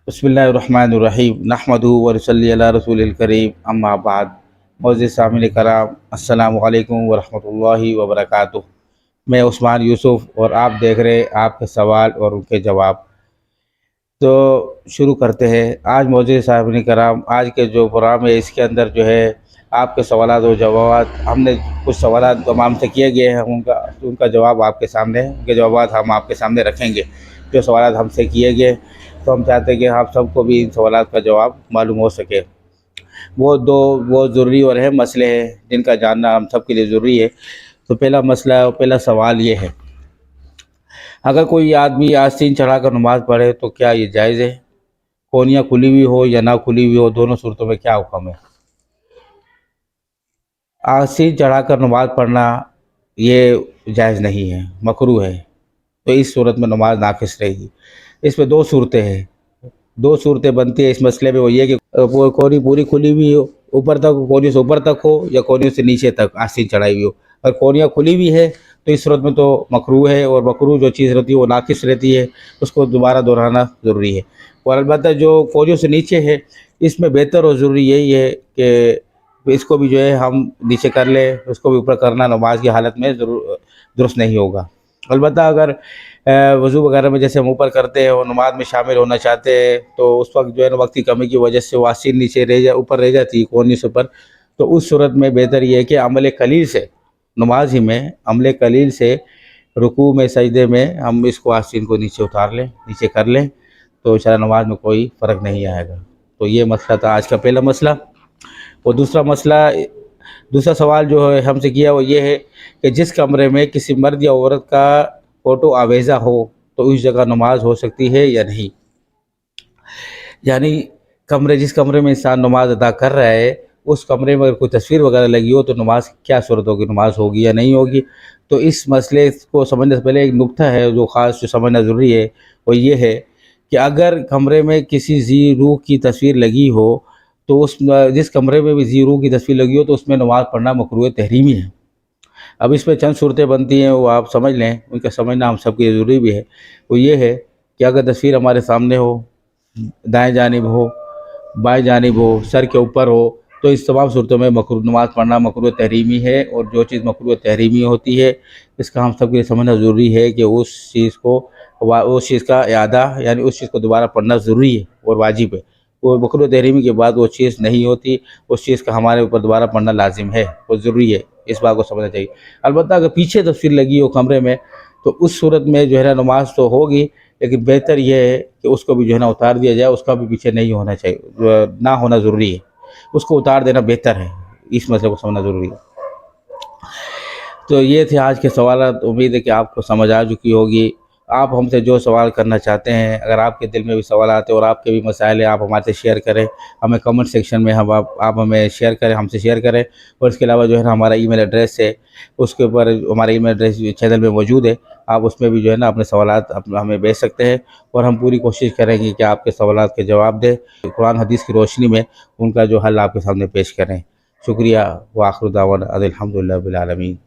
बिस्मिल्लाहिर्रहमानिर्रहीम नहमदुहु व नसल्ली अला रसूलिल करीम अम्मा बाद। मोअज़्ज़िज़ सामिन कराम, अस्सलामु अलैकुम व रहमतुल्लाहि व बरकातुहू। मैं उस्मान यूसुफ़ और आप देख रहे हैं आपके सवाल और उनके जवाब। तो शुरू करते हैं। आज मोअज़्ज़िज़ सामिन कराम, आज के जो प्रोग्राम है इसके अंदर जो है आपके सवालात और जवाबात, हमने कुछ सवालात तमाम से किए गए हैं, उनका जवाब आपके सामने, उनके जवाबात हम आपके सामने रखेंगे। जो सवालात हमसे किए गए तो हम चाहते हैं कि आप सबको भी इन सवालात का जवाब मालूम हो सके। वो ज़रूरी और अहम मसले हैं जिनका जानना हम सब के लिए ज़रूरी है। तो पहला सवाल ये है, अगर कोई आदमी आस्तीन चढ़ाकर नमाज़ पढ़े तो क्या ये जायज़ है? कोनियाँ खुली हुई हो या ना खुली हुई हो, दोनों सूरतों में क्या हुक्म है? आस्तीन चढ़ाकर नमाज़ पढ़ना ये जायज़ नहीं है, मकरूह है। तो इस सूरत में नमाज नाक़िस रहेगी। इसमें दो सूरतें हैं, दो सूरतें बनती है इस मसले में। वो ये कि वो कोनी पूरी खुली हुई हो, ऊपर तक, कोनियों से ऊपर तक हो या कोनियों से नीचे तक आस्तीन चढ़ाई हुई हो। अगर कोनियाँ खुली हुई है तो इस सूरत में तो मकरूह है, और मकरूह जो चीज़ रहती है वो नाक़िस रहती है, उसको दोबारा दोहराना ज़रूरी है। और अलबत्ता जो कोनियों से नीचे है, इसमें बेहतर और ज़रूरी यही है कि इसको भी जो है हम नीचे कर लें, उसको भी ऊपर करना नमाज की हालत में दुरुस्त नहीं होगा। अलबत्ता अगर वज़ू वगैरह में जैसे हम ऊपर करते हैं और नमाज में शामिल होना चाहते हैं तो उस वक्त जो है ना वक्त की कमी की वजह से वो आस्तीन नीचे ऊपर रह जाती है, कोनी से ऊपर। तो उस सूरत में बेहतर ये है कि अमल कलील से, नमाज ही में अमल कलील से रुकू में, सजदे में हम इसको आस्तीन को नीचे उतार लें, नीचे कर लें, तो इंशाअल्लाह नमाज में कोई फ़र्क नहीं आएगा। तो ये मसला था आज का पहला मसला। और दूसरा सवाल जो है हमसे किया वो ये है कि जिस कमरे में किसी मर्द या औरत का फ़ोटो आवेज़ा हो तो उस जगह नमाज हो सकती है या नहीं? यानी जिस कमरे में इंसान नमाज अदा कर रहा है उस कमरे में अगर कोई तस्वीर वगैरह लगी हो तो नमाज क्या सूरत होगी, नमाज होगी या नहीं होगी? तो इस मसले को समझने से पहले एक नुक्ता है जो ख़ास जो समझना ज़रूरी है, वो ये है कि अगर कमरे में किसी ज़ी रूह की तस्वीर लगी हो तो जिस कमरे में भी ज़ी रूह की तस्वीर लगी हो तो उसमें नमाज़ पढ़ना मकरूह तहरीमी है। अब इसमें चंद सूरतें बनती हैं, वो आप समझ लें, उनका समझना हम सबके लिए ज़रूरी भी है। वो ये है कि अगर तस्वीर हमारे सामने हो, दाएं जानिब हो, बाएं जानिब हो, सर के ऊपर हो, तो इस तमाम सूरतों में नमाज़ पढ़ना मकरूह तहरीमी है। और जो चीज़ मकरूह तहरीमी होती है इसका हम सबके लिए समझना ज़रूरी है कि उस चीज़ का इआदा, यानी उस चीज़ को दोबारा पढ़ना ज़रूरी है और वाजिब है। वो मकरूह तहरीमी के बाद वो चीज़ नहीं होती, उस चीज़ का हमारे ऊपर दोबारा पढ़ना लाजिम है, वो ज़रूरी है। इस बात को समझना चाहिए। अलबत्ता अगर पीछे तस्वीर लगी हो कमरे में तो उस सूरत में जो है ना नमाज तो होगी, लेकिन बेहतर यह है कि उसको भी जो है ना उतार दिया जाए, उसका भी पीछे नहीं होना चाहिए, ना होना ज़रूरी है, उसको उतार देना बेहतर है। इस मसले को समझना ज़रूरी है। तो ये थे आज के सवाल। उम्मीद है कि आपको समझ आ चुकी होगी। आप हमसे जो सवाल करना चाहते हैं, अगर आपके दिल में भी सवाल आते हैं और आपके भी मसाइल हैं, आप हमारे से शेयर करें, हमें कमेंट सेक्शन में आप हमें शेयर करें, हमसे शेयर करें। और इसके अलावा जो है ना हमारा ईमेल एड्रेस है, उसके ऊपर हमारा ईमेल एड्रेस चैनल में मौजूद है, आप उसमें भी जो है ना अपने सवालात हमें भेज सकते हैं और हम पूरी कोशिश करेंगे कि आपके सवालात के जवाब दें, कुरान हदीस की रोशनी में उनका जो हल आपके सामने पेश करें। शुक्रिया। व आखिर दावाना अनिल हम्दुलिल्लाहि रब्बिल आलमीन।